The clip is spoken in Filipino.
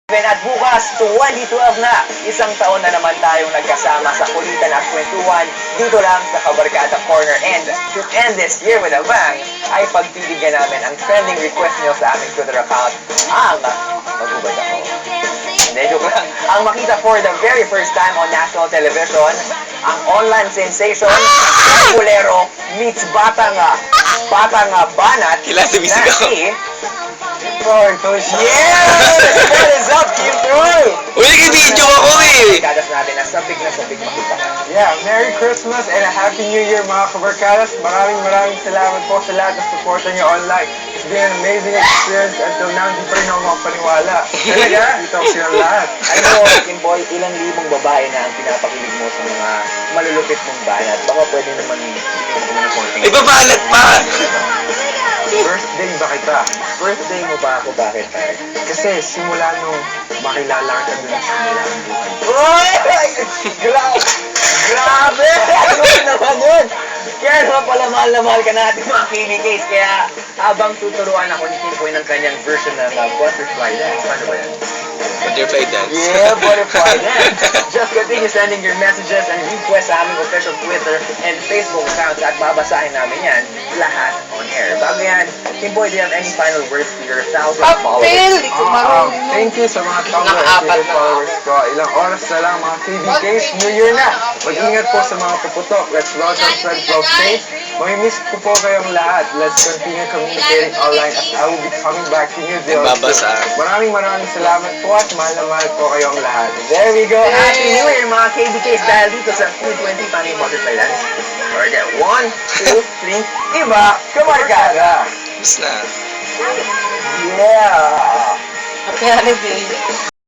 At bukas, 2012 na, isang taon na naman tayong nagkasama sa kulitan at kwentuhan dito lang sa Kabarkada Corner. And to end this year with a bang, ay pagtitigan namin ang trending request nyo sa aming Twitter account, ang Magubad Ako. Hindi, joke lang. Ang makita for the very first time on national television, ang online sensation, Bolero meets batang banat Kailan sumisigaw? na si Yes! What is up, Team Troy? Uy, nag-video ako eh! Kadas natin na sabik makita ka. Yeah, Merry Christmas and a Happy New Year mga kabarkadas. Maraming salamat po sa lahat ng supporter niyo online. It's been an amazing experience until now. Hindi pa rin ako makapaniwala. Talaga, dito ako silang lahat. I know, Kim Boy, ilang libong babae na ang pinapakilig mo sa mga malulupit mong banat. Baka pwede naman yung konting... Ibabalat pa! Birthday ba kita? Birthday mo ba ako? Bakit tayo? Kasi simula nung makilala ka dun sa simula ng buhay. Uy! Grabe! Ano naman yun? Kaya naman pala mahal na mahal ka natin mga KBKs. Kaya habang tuturuan ako ni Kim Boy ng kanyang version ng butterfly dance. Paano ba yan? Butterfly dance. Yeah, butterfly dance. Just continue sending your messages and requests sa aming official Twitter and Facebook accounts at babasahin namin yan lahat on air. Bago yan, Kim Boy, do you have any final words to your 1,000 followers? Thank you sa mga Tumblr Nakaapat na. followers ko. Ilang oras na lang mga KBKs, New Year na. Mag-ingat po sa mga puputok. Let's welcome Fred Flow Safe. Mamimiss ko po kayong lahat. Let's continue communicating online as I will be coming back to New Zealand. Babasa. Maraming salamat po at mahal na mahal po kayong lahat. There we go. Happy New Year mga KBKs dahil dito sa 220 paano yung butterfly dance? Or there, 1, 2, 3, iba, kamarkada. Tapos na. Yeah. Happy holiday.